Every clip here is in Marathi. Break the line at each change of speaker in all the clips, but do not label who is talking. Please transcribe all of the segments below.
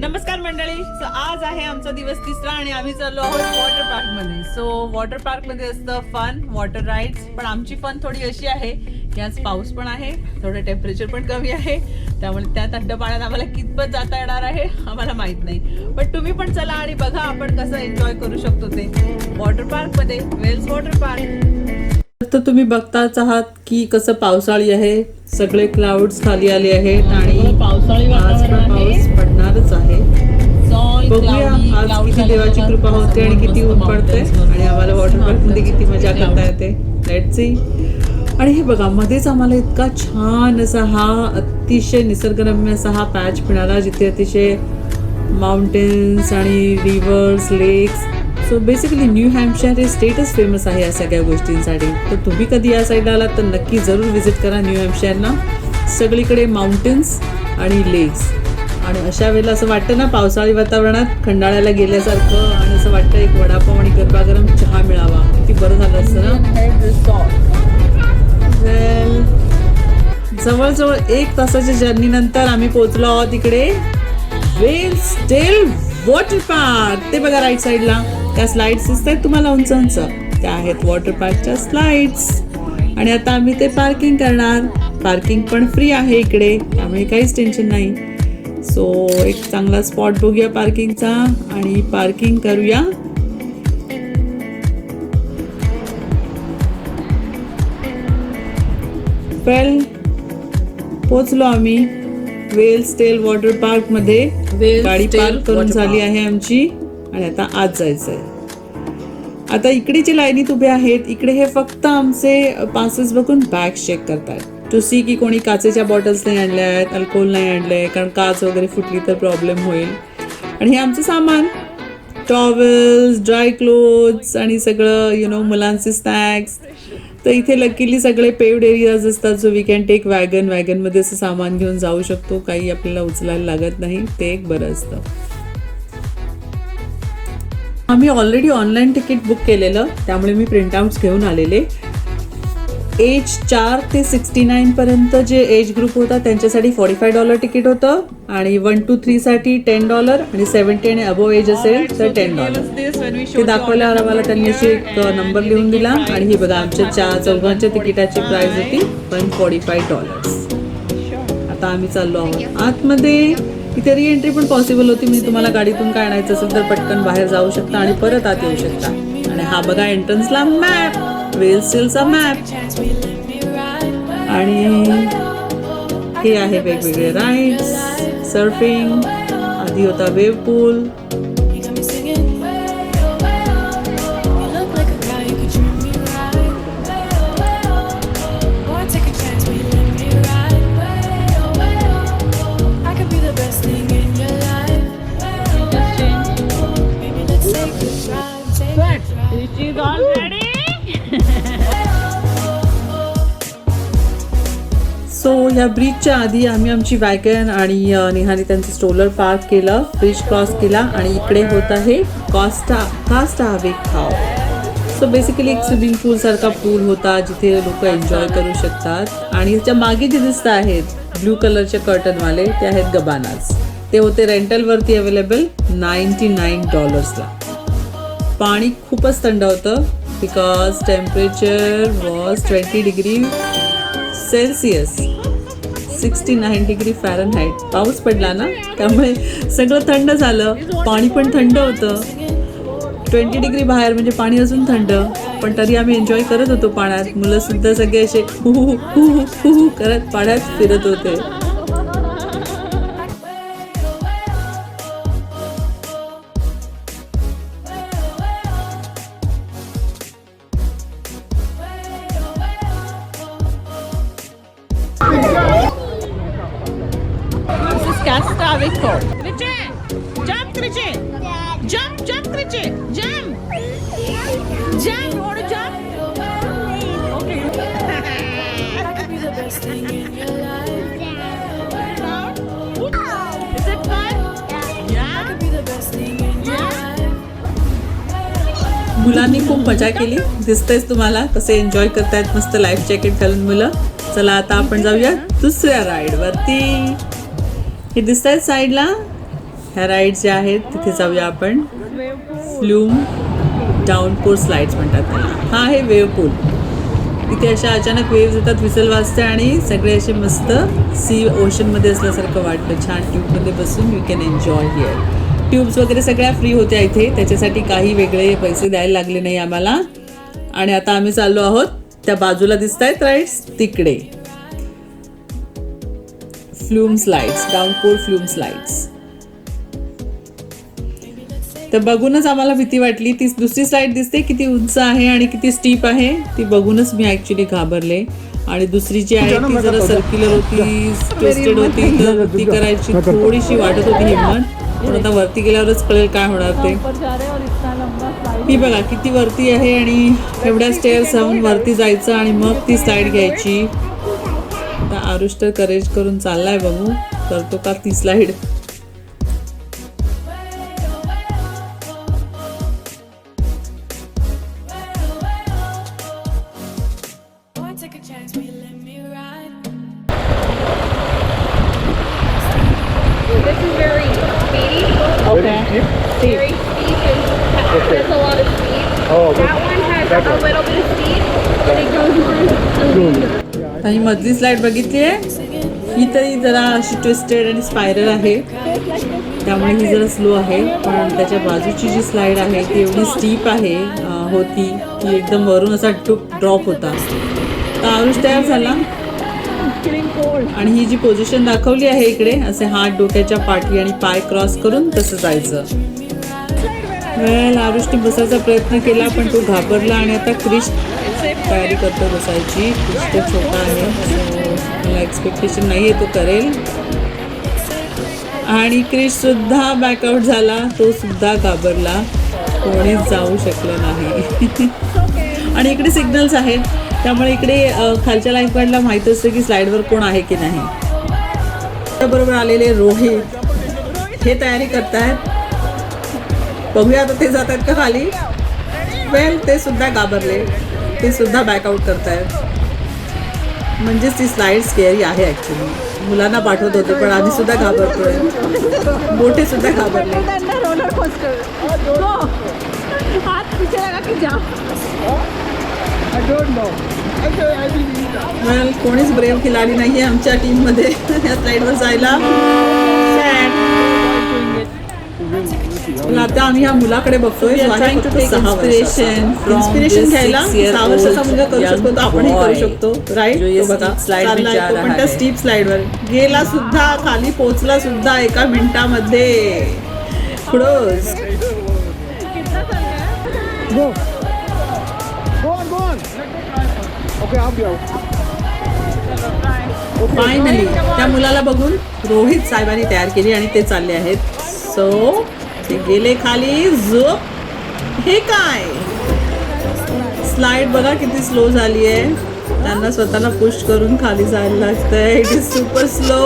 नमस्कार मंडळी. सो आज आहे आमचा दिवस तिसरा आणि आम्ही चाललो आहोत वॉटर पार्क मध्ये. सो वॉटर पार्क मध्ये असतं फन, वॉटर राईड्स. पण आमची फन थोडी अशी आहे की आज पाऊस पण आहे, थोडं टेम्परेचर पण कमी आहे, त्यामुळे त्या थंड पाण्यात आम्हाला कितपत जाता येणार आहे आम्हाला माहित नाही. पण तुम्ही पण चला आणि बघा आपण कसं एन्जॉय करू शकतो ते वॉटर पार्क मध्ये, वेल्स वॉटर पार्क. तर तुम्ही बघताच आहात की कसं पावसाळी आहे, सगळे क्लाउड्स खाली आले आहेत आणि
पावसाळी
आज पण पाऊस पडणारच आहे. बघूया आज किती देवाची कृपा होते आणि किती ऊन पडते आणि आम्हाला वॉटर पार्क मध्ये किती मजा करता येते. Let's see. आणि हे बघा, मध्येच आम्हाला इतका छान असा हा अतिशय निसर्गरम्य असा हा पॅच मिळाला जिथे अतिशय माउंटेन्स आणि रिव्हर्स, लेक्स. सो बेसिकली न्यू हॅम्पशायर हे स्टेटच फेमस आहे या सगळ्या गोष्टींसाठी. तर तुम्ही कधी या साईडला आलात तर नक्की जरूर व्हिजिट करा न्यू हॅम्पशायरला. सगळीकडे माउंटेन्स आणि लेक्स आणि अशा वेळेला असं वाटतं ना पावसाळी वातावरणात खंडाळ्याला गेल्यासारखं आणि असं वाटतं एक वडापाव आणि गरमागरम चहा मिळावा, किती बरं झालं असतं ना. वेल, जवळजवळ 1 तासाच्या जर्नी नंतर आम्ही पोहोचलो आहोत इकडे वेल्स डेल वॉटर पार्क. ते बघा राईट साईडला त्या स्लाइड्स दिसत आहेत तुम्हाला उंच उंच, त्या आहेत वॉटर पार्कच्या स्लाइड्स. आणि आता आम्ही ते पार्किंग करणार. पार्किंग पण फ्री आहे इकडे, त्यामुळे काहीच टेन्शन नाही. सो एक चांगला स्पॉट बघूया पार्किंगचा आणि पार्किंग करूया. वेल, पोचलो आम्ही वेल्स डेल वॉटर पार्क मध्ये. गाडी पार्क करून झाली आहे आमची आणि आता आत जायचंय. आता इकडे जे लाईनीत उभे आहेत इकडे हे फक्त आमचे पासेस बघून बॅग चेक करतायत टू सी की कोणी काचेच्या बॉटल्स नाही आणल्या आहेत, अल्कोहोल नाही आणलंय, कारण काच वगैरे फुटली तर प्रॉब्लेम होईल. आणि हे आमचं सामान, टॉवेल्स, ड्राय क्लोथ्स आणि सगळं मुलांचे स्नॅक्स. तर इथे लकीली सगळे पेव्ड एरियाज असतात, सो वी कॅन टेक वॅगनमध्ये असं सामान घेऊन जाऊ शकतो, काही आपल्याला उचलायला लागत नाही, ते एक बरं असतं. आम्ही ऑलरेडी ऑनलाईन तिकीट बुक केलेलं, त्यामुळे मी प्रिंटआउट्स घेऊन आलेले. एज 4 ते 69 पर्यंत जे एज ग्रुप होता त्यांच्यासाठी $45 तिकीट होतं आणि 1 to 3 साठी $10 आणि 70 आणि अबोव एज असेल तर $10. ते दाखवल्यावर आम्हाला त्यांनी अशी एक नंबर लिहून दिला आणि ही बघा आमच्या चौघांच्या तिकिटाची प्राइस होती $145. आता आम्ही चाललो आहोत आतमध्ये. इथे री एंट्री पण पॉसिबल होती, म्हणजे तुम्हाला गाडीतून काय आणायचं असेल तर पटकन बाहेर जाऊ शकता आणि परत आत येऊ शकता. आणि हा बघा एंट्रन्सला मॅप, वेल्स डेलचा मॅप. आणि हे आहे वेगवेगळे राईड्स, सर्फिंग, आधी होता वेव्ह पूल. सो या ब्रिजच्या आधी आम्ही आमची वॅगन आणि नेहाने त्यांचं स्ट्रोलर पार्क केलं, ब्रिज क्रॉस केला आणि इकडे होत आहे कास्टावेक खाव. सो बेसिकली एक स्विमिंग पूल सारखा पूल होता जिथे लोक एन्जॉय करू शकतात. आणि त्याच्या मागे जे दिसत आहेत ब्ल्यू कलरचे कर्टनवाले ते आहेत गबानाज. ते होते रेंटलवरती अवेलेबल $99 ला. पाणी खूपच थंड होतं because temperature was 20 degree Celsius, 69 degree Fahrenheit. पाऊस पडला ना त्यामुळे सगळं थंड झालं, पाणी पण थंड होतं. 20 डिग्री बाहेर म्हणजे पाणी अजून थंड, पण तरी आम्ही एन्जॉय करत होतो पाण्यात. मुलं सुद्धा सगळे असे हु हु हु हु हु करत पाण्यात फिरत होते. Castavik Cove. Jump, Kriche. Jump, Kriche. Jump. Jump. You want to jump? Okay. That could be the best thing in your life. Is it fun? Yeah. That could be the best thing in your life. मुलांनी खूप मजा केली, दिसतंयच तुम्हाला कसे एन्जॉय करतायत मस्त लाईफ जॅकेट घालून मुलं. चला आता आपण जाऊया दुसऱ्या राईड वरती. हे दिसत आहेत साईडला, ह्या राईड ज्या आहेत तिथे जाऊया आपण. फ्लूम डाऊनपोर स्लाइड्स म्हणतात त्याला. हा आहे वेव्ह पूल. इथे अशा अचानक वेव्ज येतात, विसल वाजते आणि सगळे असे मस्त सी ओशनमध्ये असल्यासारखं वाटतं. छान ट्यूबमध्ये बसून you can enjoy here. Tubes वगैरे सगळ्या फ्री होत्या इथे, त्याच्यासाठी काही वेगळे पैसे द्यायला लागले नाही आम्हाला. आणि आता आम्ही चाललो आहोत त्या बाजूला दिसत आहेत राईड्स तिकडे. Flume slides, downpour flume slides. तर बघूनच आम्हाला भीती वाटली. ती दुसरी स्लाइड दिसते किती उंच आहे आणि किती स्टीप आहे, ती बघूनच मी ऍक्च्युली घाबरले. आणि दुसरी जी आहे ती जरा सर्क्युलर होती, ट्विस्टेड होती, तर ती करायची थोडीशी वाटत होती हिंमत. पण आता वरती गेल्यावरच कळेल काय होणार ते. ही बघा किती वरती आहे आणि एवढ्या स्टेअर्स जाऊन वरती जायचं आणि मग ती स्लाइड घ्यायची. आता आरुष तर करेज करून चाललाय, बघू करतो का ती slide.
This is very speedy.
Okay.
Very steep and has a lot of speed.
Oh,
That one has a little bit of speed, but it goes on.
आणि मधली स्लाइड बघितली आहे, ही तरी जरा अशी ट्विस्टेड आणि स्पायरल आहे, त्यामुळे ही जरा स्लो आहे. पण त्याच्या बाजूची जी स्लाइड आहे ती एवढी स्टीप आहे होती की एकदम वरून असा ड्रॉप होता. तर आरुष तयार झाला आणि ही जी पोझिशन दाखवली आहे इकडे, असे हात डोक्याच्या पाठी आणि पाय क्रॉस करून तसं जायचं. आरुषने बसायचा प्रयत्न केला पण तो घाबरला आणि आता क्रिश तयारी करतो बसायची. क्रिश तर छोटा आहे, मला एक्सपेक्टेशन नाही आहे तो करेल. आणि क्रिश सुद्धा बॅकआउट झाला, तो सुद्धा घाबरला, कोणीच जाऊ शकलं नाही. आणि इकडे सिग्नल्स आहेत, त्यामुळे इकडे खालच्या लाईफगार्डला माहीत असतं की स्लाइडवर कोण आहे की नाही. त्याबरोबर आलेले रोहित हे तयारी करतायत, बघूया आता ते जात आहेत का खाली. वेल ते सुद्धा घाबरले, ते सुद्धा बॅकआउट करतायत. म्हणजेच ती स्लाइड स्केअरी आहे ॲक्च्युली. मुलांना पाठवत होते पण आम्ही सुद्धा घाबरतोय, मोठे सुद्धा घाबरले. वेल कोणीच ब्रेव खिलाडी नाही आहे आमच्या टीममध्ये या स्लाइडवर जायला. आता आम्ही ह्या मुलाकडे बघतोय, इन्स्पिरेशन घ्यायला. 6 वर्षाचा मुलगा करू शकतो तर आपणही करू शकतो, राईट. बघा चाललाय तो पण त्या स्टीप स्लाइडवर गेला सुद्धा, खाली पोहोचला सुद्धा 1 मिनिटामध्ये. क्लोज. फायनली त्या मुलाला बघून रोहित साहेबांनी तयार केली आणि ते चालले आहेत. सो ते गेले खाली. झोप. हे काय स्लाइड बघा किती स्लो झाली आहे, त्यांना स्वतःला पुश करून खाली जायला लागतंय. It is super slow.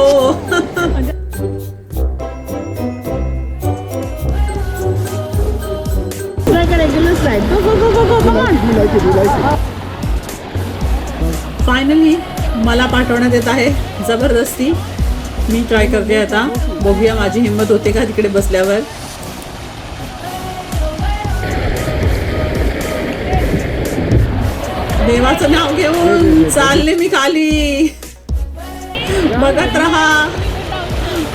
Finally मला पाठवण्यात येत आहे जबरदस्ती. मी ट्राय करते आता, बघूया माझी हिंमत होते का तिकडे बसल्यावर. देवाचं नाव घेऊन चालले मी खाली. बघत राहा,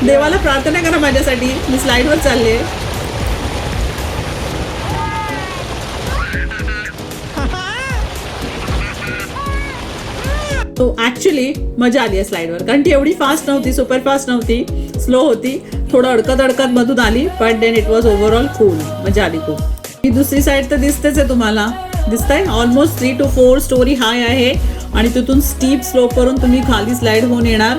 देवाला प्रार्थना करा माझ्यासाठी. मी स्लाइडवर चालले. तो ॲक्च्युली मजा आली आहे स्लाइडवर, कारण ती एवढी फास्ट नव्हती, सुपर फास्ट नव्हती, स्लो होती, थोडं अडकत मधून आली. But then it was overall cool, मजा आली खूप. ही दुसरी साईड तर दिसतेच आहे तुम्हाला, दिसतंय. ऑलमोस्ट 3 to 4 स्टोरी हाय आहे आणि तिथून स्टीप स्लोप करून तुम्ही खाली स्लाइड होऊन येणार.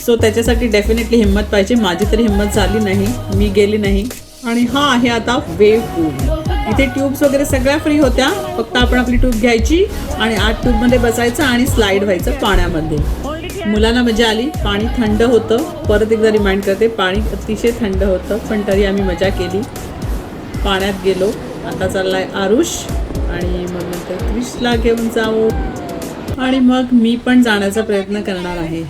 सो त्याच्यासाठी डेफिनेटली हिंमत पाहिजे. माझी तरी हिंमत झाली नाही, मी गेली नाही. आणि हा आहे आता वेव्ह पूल. इथे ट्यूब्स वगैरे सगळ्या फ्री होत्या, फक्त आपण आपली ट्यूब घ्यायची आणि आत ट्यूबमध्ये बसायचं आणि स्लाइड व्हायचं पाण्यामध्ये. मुलांना मजा आली. पाणी थंड होतं, परत एकदा रिमाइंड करते, पाणी अतिशय थंड होतं, पण तरी आम्ही मजा केली, पाण्यात गेलो. आता चाललाय आरुष आणि मग नंतर क्रिशला घेऊन जाऊ. आणि मग मी पण जाण्याचा प्रयत्न करणार आहे.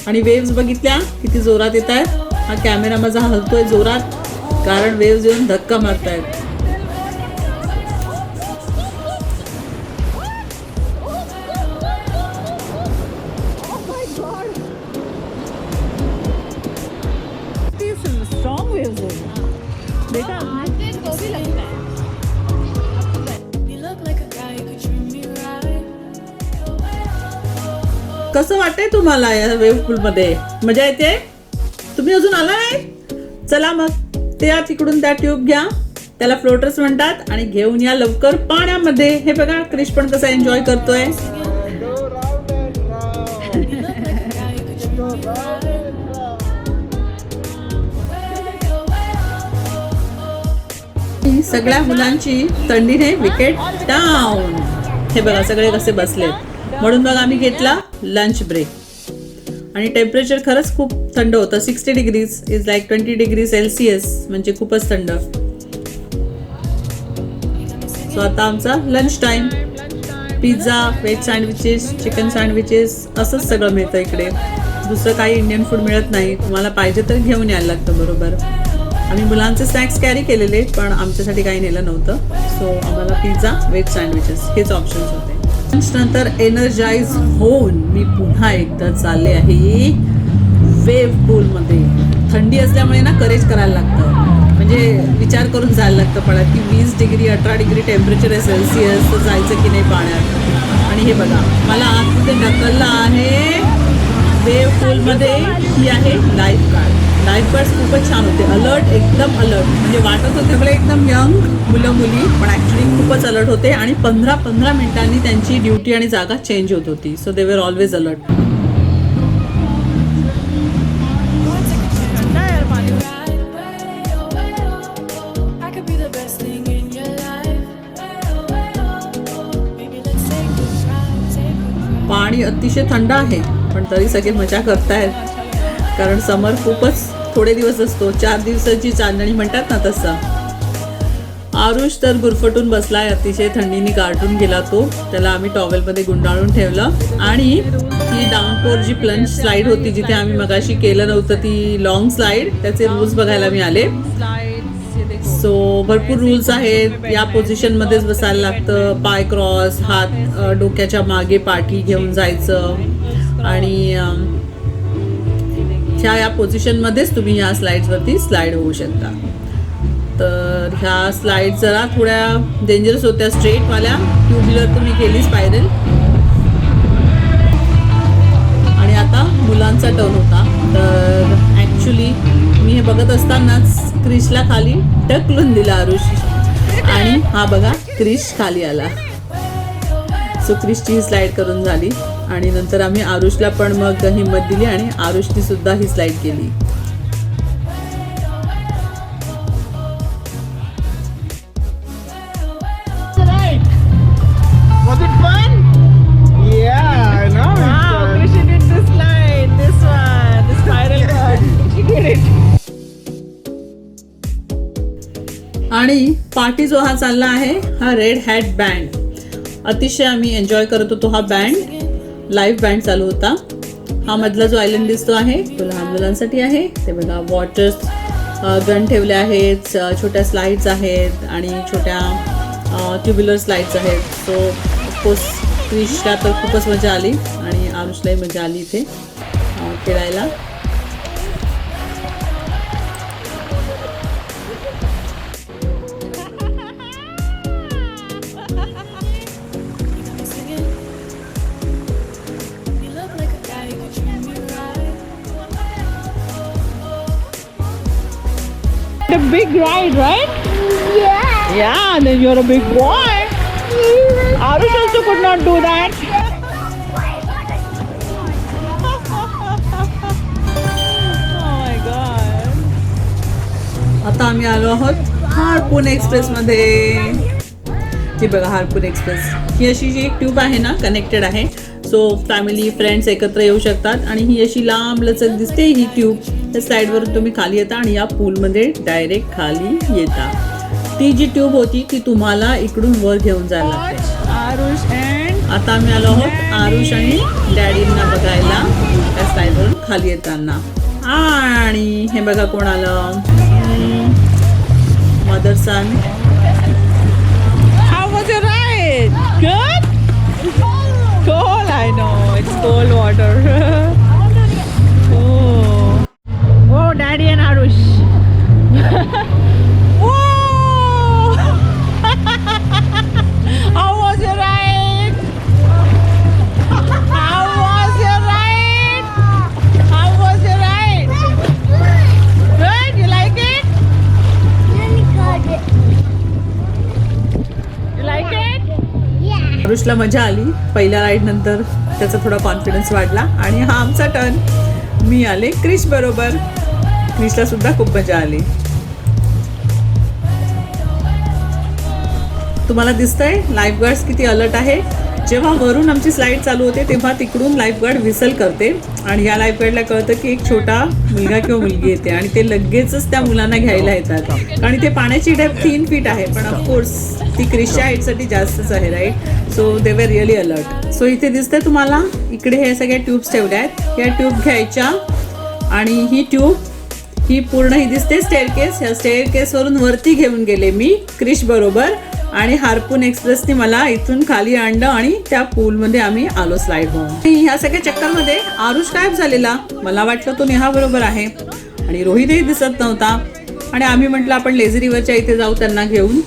आणि वेव्स बघितल्या किती जोरात येत आहेत. हा कॅमेरा माझा हलतोय जोरात कारण वेव्स येऊन धक्का मारतायत. स्ट्रॉंग वेव्स बेटा. कसं वाटतंय तुम्हाला या वेव्ह पूल मध्ये? मजा येते? तुम्ही अजून आला नाही? चला मग त्या तिकडून त्या ट्यूब घ्या, त्याला फ्लोटर्स म्हणतात, आणि घेऊन या लवकर पाण्यामध्ये. हे बघा क्रिश पण कसा एन्जॉय करतोय. सगळ्या मुलांची थंडीने विकेट डाऊन. हे बघा सगळे कसे बसलेत. म्हणून मग आम्ही घेतला लंच ब्रेक. आणि टेम्परेचर खरंच खूप थंड होतं. 60 degrees is like 20 degree Celsius, म्हणजे खूपच थंड. सो आता आमचा lunch time. Pizza, veg sandwiches, chicken sandwiches असंच सगळं मिळतं इकडे. दुसरं काही इंडियन फूड मिळत नाही. तुम्हाला पाहिजे तर घेऊन यायला लागतं बरोबर. आम्ही मुलांचे स्नॅक्स कॅरी केलेले पण आमच्यासाठी काही नेलं नव्हतं. सो आम्हाला पिझ्झा, व्हेज सँडविचेस हेच ऑप्शन्स होते. नंतर एनर्जाइज होऊन मी पुन्हा एकदा चालले आहे वेव्ह पूलमध्ये. थंडी असल्यामुळे ना करेज करायला लागतं, म्हणजे विचार करून जायला लागतं पाण्यात की 20 डिग्री 18 डिग्री टेम्परेचर आहे सेल्सिअस, तर जायचं की नाही पाण्यात. आणि हे बघा मला आतमध्ये ढकललं आहे वेव्ह पूलमध्ये. ही आहे लाईफ गार्ड. लाईफ गार्ड्स खूपच छान होते, अलर्ट, एकदम अलर्ट. म्हणजे वाटत होते मला एकदम यंग मुलं मुली, पण ॲक्च्युली खूपच अलर्ट होते. आणि 15-15 मिनिटांनी त्यांची ड्युटी आणि जागा चेंज होत होती. So they were always alert. पाणी अतिशय थंड आहे पण तरी सगळे मजा करतायत कारण समर खूपच थोडे दिवस असतो. 4 दिवसाची चांदणी म्हणतात ना तसं. आरुष तर गुरफटून बसलाय, अतिशय थंडीने गारठून गेला तो. त्याला आम्ही टॉवेलमध्ये गुंडाळून ठेवलं. आणि ती डाऊनपोर जी प्लंज स्लाईड होती जिथे आम्ही मगाशी केलं नव्हतं, ती लॉंग स्लाईड, त्याचे रूल्स बघायला मी आले. सो भरपूर रूल्स आहेत. या पोझिशनमध्येच बसायला लागतं, पाय क्रॉस, हात डोक्याच्या मागे पाठी घेऊन जायचं. आणि ह्या पोझिशनमध्येच तुम्ही ह्या स्लाईड्सवरती स्लाईड होऊ शकता. तर ह्या स्लाईड जरा थोड्या डेंजरस होत्या, स्ट्रेटवाल्या. टू व्हीलर तुम्ही केली स्पायरल. आणि आता मुलांचा टर्न होता. तर ॲक्च्युली मी हे बघत असतानाच क्रिशला खाली ढकलून दिला आरुष. आणि हा बघा क्रिश खाली आला. सो क्रिशची स्लाईड करून झाली. आणि नंतर आम्ही आरुषला पण मग हिंमत दिली आणि आरुषनी सुद्धा ही स्लाईड केली.
Was it fun? Yeah, I know.
Wow, Krishi did this slide, this one, the spiral one. She did it. आणि पार्टी जो हा चालला आहे हा रेड हॅट बँड. अतिशय आम्ही एन्जॉय करत होतो हा बँड. लाईव्ह बँड चालू होता. हा मधला जो आयलंड दिसतो आहे तो लहान मुलांसाठी आहे. ते बघा वॉटर गन ठेवले आहेत, छोट्या स्लाईड्स आहेत आणि छोट्या टू व्हीलर स्लाईड्स आहेत. सो ऑफकोर्स क्रिशला तर खूपच मजा आली आणि आरुषलाही मजा आली इथे खेळायला. big ride, right?
Yeah.
Yeah, then you're a big boy. Arush also could not do that. Oh my God. आता आम्ही आलो आहोत हार्पून एक्सप्रेस मध्ये. ही बघा हार्पून एक्सप्रेस. ही अशी जी एक ट्यूब आहे ना कनेक्टेड आहे. सो फॅमिली फ्रेंड्स एकत्र येऊ शकतात आणि ही अशी लांब लचक दिसते ही ट्यूब. त्या साईडवरून तुम्ही खाली येता आणि या पूलमध्ये डायरेक्ट खाली येता. ती जी ट्यूब होती ती तुम्हाला इकडून वर घेऊन जायला लागते. आरुष अँड आता आम्ही आलो आहोत आरुष आणि डॅडींना बघायला त्या साईडवरून खाली येताना. आणि हे बघा कोण आलं. Mother sun. How was your ride? Good? Cold, I know. It's cold water. Oh. Oh, Daddy and Arush. Oh! How was your ride? How was your ride? How was your ride? Good? You like it? You like it?
Yeah.
आरुषला मजा आली. पहिल्या राईड नंतर त्याचा थोडा कॉन्फिडन्स वाढला आणि हा आमचा टर्न. मी आले क्रिश बरोबर. क्रिशला सुद्धा खूप मजा आली. तुम्हाला दिसतंय लाईफ गार्ड्स किती अलर्ट आहे. जेव्हा वरून आमची स्लाईड चालू होते तेव्हा तिकडून लाईफ गार्ड व्हिसल करते आणि या लाईफ गार्डला कळतं की एक छोटा मुलगा किंवा मुलगी येते आणि ते लगेचच त्या मुलांना घ्यायला येतात. आणि ते पाण्याची डेप्थ 3 फीट आहे पण ऑफकोर्स ती क्रिशच्या हाईटसाठी जास्तच आहे राईट. सो दे वर रिअली अलर्ट. सो इथे दिसतंय तुम्हाला इकडे हे सगळ्या ट्यूब्स ठेवल्या आहेत. या ट्यूब घ्यायच्या आणि ही ट्यूब ही पूर्ण ही दिसते स्टेअरकेस. ह्या स्टेअरकेसवरून वरती घेऊन गेले मी क्रिश बरोबर आणि हार्पून एक्सप्रेसने मला इथून खाली आणलं आणि त्या पूलमध्ये आम्ही आलो स्लाईड होऊन. ह्या सगळ्या चक्करमध्ये आरुष गायब झालेला. मला वाटलं तो नेहा बरोबर आहे आणि रोहितही दिसत नव्हता आणि आम्ही म्हटलं आपण लेझी रिव्हरच्या इथे जाऊ त्यांना घेऊन.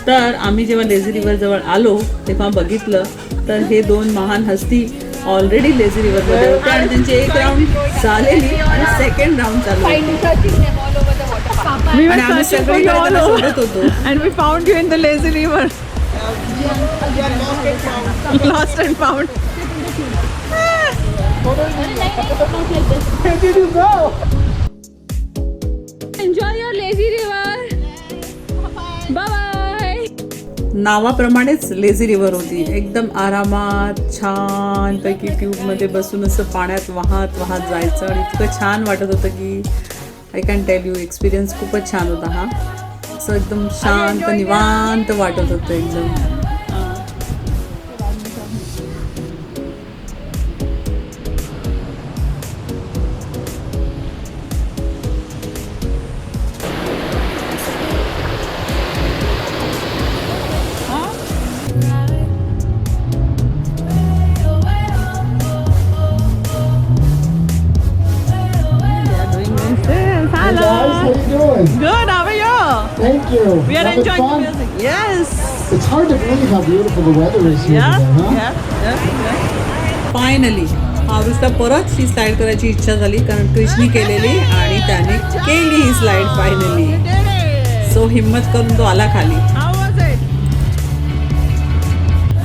तर आम्ही जेव्हा लेझी रिव्हर जवळ आलो तेव्हा बघितलं तर हे 2 महान हस्ती ऑलरेडी लेझी रिव्हरमध्ये होते आणि त्यांची एक राऊंड झालेली आणि सेकंड राऊंड चालू होती.
We were
आणि आम्ही
searching for
सगळीकडे
you all
त्यांना
over.
शोधत होतो.
And we found you in the lazy river. Lost and found.
Where did you go?
Enjoy your lazy river. Bye bye.
नावाप्रमाणेच लेझी रिव्हर होती. एकदम आरामात छानपैकी ट्यूबमध्ये बसून असं पाण्यात वाहत वाहत जायचं आणि इतकं छान वाटत होतं की I can tell you. Experience खूपच छान होता हा. असं एकदम शांत निवांत वाटत होतं एकदम.
Hey guys, how you doing?
Good, how are you?
Thank you.
We are
Having
enjoying
fun?
the music. Yes.
It's hard to believe how beautiful the weather is here today, huh?
Finally आरुषला परत ही स्लाईड करायची इच्छा झाली कारण क्रिशनी केलेली आणि त्याने केली ही स्लाईड फायनली. सो हिम्मत करून तो आला खाली.
How was it?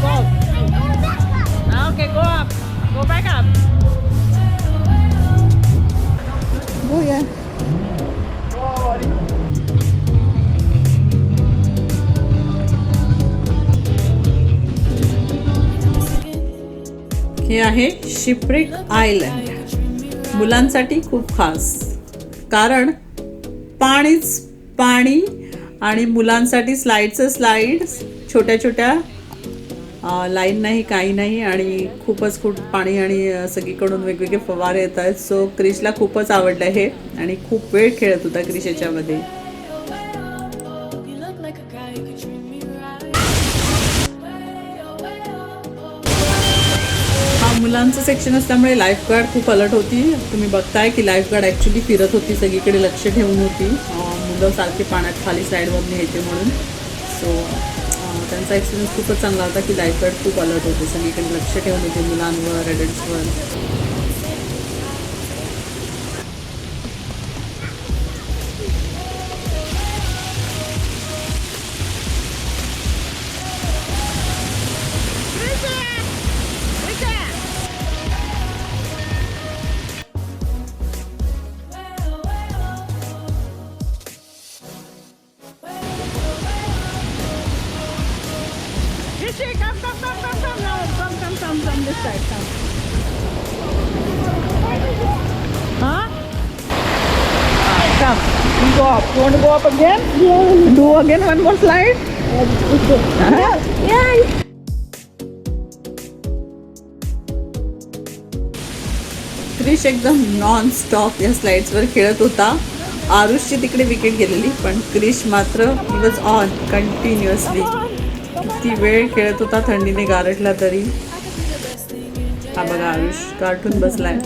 Go. Okay, go up. Go back up.
हो या. हे आहे शिपरेक आयलंड. मुलांसाठी खूप खास कारण पाणीच पाणी आणि मुलांसाठी स्लाईडचं स्लाईड. छोट्या छोट्या लाईन नाही काही नाही आणि खूपच खूप पाणी आणि सगळीकडून वेगवेगळे फवारे येत आहेत. सो क्रिशला खूपच आवडलं हे आणि खूप वेळ खेळत होता क्रिश याच्यामध्ये. हा मुलांचं सेक्शन असल्यामुळे लाईफ गार्ड खूप अलर्ट होती. तुम्ही बघताय की लाईफ गार्ड ॲक्च्युली फिरत होती सगळीकडे लक्ष ठेवून होती. मुलं सारखे पाण्यात खाली साईडवर न्यायचे म्हणून. सो त्यांचा एक्सपिरियन्स खूपच चांगला होता की लाईफ गार्ड खूप अलर्ट होते सगळीकडे लक्ष ठेवून होते मुलांवर ॲडल्ट्सवर. Krishi, come now. Come this side, come. Huh? Come, you go up. You want to go up again?
Yeah.
Do again one more slide?
Yeah.
Krish एकदम नॉन स्टॉप या स्लाइड्सवर खेळत होता. आरुषची तिकडे विकेट गेलेली, पण क्रिश मात्र ही वॉज ऑन कंटिन्युअसली. किती वेळ खेळत होता, थंडीने गारटला तरी. हा बघा आरुष कार्टून बसलाय.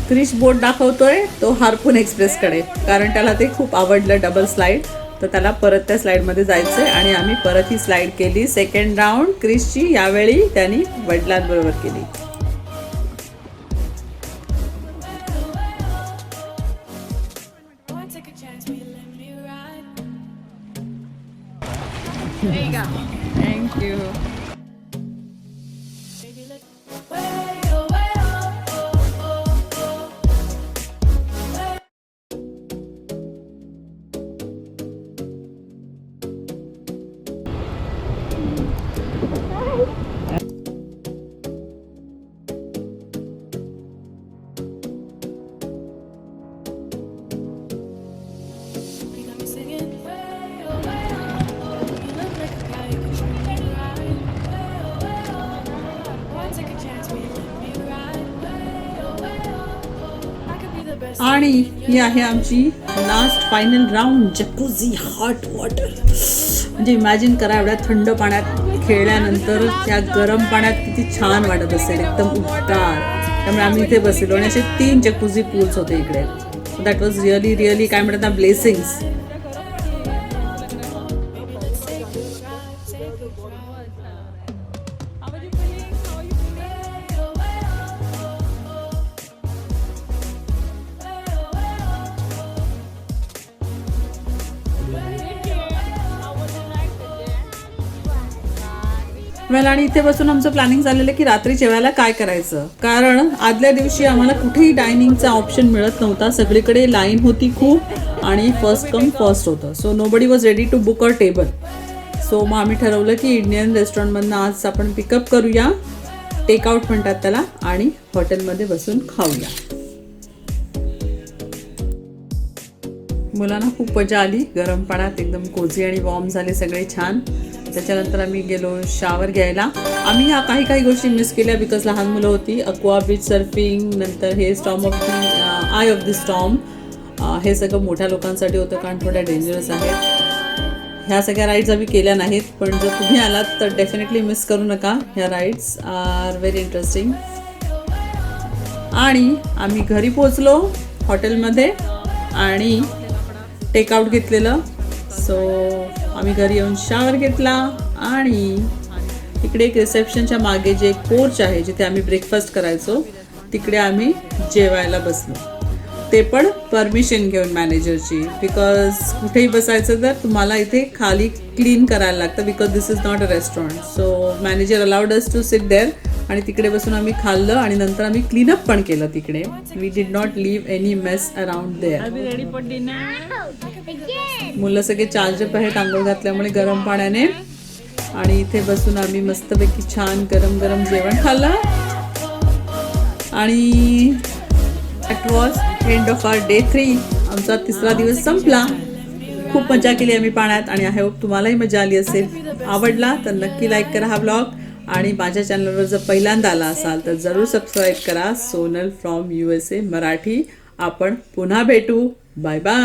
क्रिश बोट दाखवतोय तो हार्पून एक्सप्रेसकडे, कारण त्याला ते खूप आवडलं डबल स्लाइड. तर त्याला परत त्या स्लाइडमध्ये जायचंय आणि आम्ही परत ही स्लाइड केली. सेकंड राऊंड क्रिशची यावेळी त्यांनी वडिलांबरोबर केली. थँक्यू. आणि ही आहे आमची last final round, jacuzzi hot water. म्हणजे इमॅजिन करा, एवढ्या थंड पाण्यात खेळल्यानंतर त्या गरम पाण्यात किती छान वाटत असेल, एकदम उबदार. त्यामुळे आम्ही इथे बसलो आणि असे 3 जकूझी पूल्स होते इकडे. सो दॅट वॉज रिअली काय म्हणतात ना, ब्लेसिंग्स. वेल, आणि इथे बसून आमचं प्लॅनिंग झालेलं की रात्री जेवायला काय करायचं, कारण आदल्या दिवशी आम्हाला कुठेही डायनिंगचा ऑप्शन मिळत नव्हता. सगळीकडे लाईन होती खूप आणि फर्स्ट कम फर्स्ट होतं. So nobody was ready to book a table. So मग आम्ही ठरवलं की इंडियन रेस्टॉरंटमधनं आज आपण पिकअप करूया, टेकआउट म्हणतात त्याला, आणि हॉटेलमध्ये बसून खाऊया. मुलांना खूप मजा आली. गरम पाण्यात एकदम कोझी आणि वॉर्म झाले सगळे छान. त्याच्यानंतर आम्ही गेलो शावर घ्यायला. आम्ही ह्या काही गोष्टी मिस केल्या बिकॉज लहान मुलं होती. अक्वा बीच सर्फिंग, नंतर हे storm of the I of the storm, हे सगळं मोठ्या लोकांसाठी होतं कारण थोड्या डेंजरस आहेत. ह्या सगळ्या राईड्स आम्ही केल्या नाहीत, पण जर तुम्ही आलात तर डेफिनेटली मिस करू नका. ह्या राईड्स आर व्हेरी इंटरेस्टिंग. आणि आम्ही घरी पोचलो हॉटेलमध्ये आणि टेकआउट घेतलेलं. सो आम्ही घरी येऊन शावर घेतला आणि इकडे एक रिसेप्शनच्या मागे जे एक पोर्च आहे जिथे आम्ही ब्रेकफास्ट करायचो, तिकडे आम्ही जेवायला बसलो. ते पण परमिशन घेऊन मॅनेजरची, बिकॉज कुठेही बसायचं तर तुम्हाला इथे खाली क्लीन करायला लागतं, because this is not a restaurant. So manager allowed us to sit there आणि तिकडे बसून आम्ही खाल्लं आणि नंतर आम्ही क्लीनअप पण केलं तिकडे. We did not leave any mess around there. मुलं सगळे चार्जअप आहेत आंघोळ घातल्यामुळे गरम पाण्याने, आणि इथे बसून आम्ही मस्तपैकी छान गरम गरम जेवण खाल्लं. आणि that was end of our day 3. आमचा 3रा दिवस संपला. खूप मजा केली आम्ही पाण्यात आणि आय होप तुम्हालाही मजा आली असेल. आवडला तर नक्की लाईक करा हा ब्लॉग, आणि माझ्या चॅनलवर जर पहिल्यांदा आला असाल तर जरूर सबस्क्राईब करा. Sonal from USA Marathi. आपण पुन्हा भेटू. Bye bye.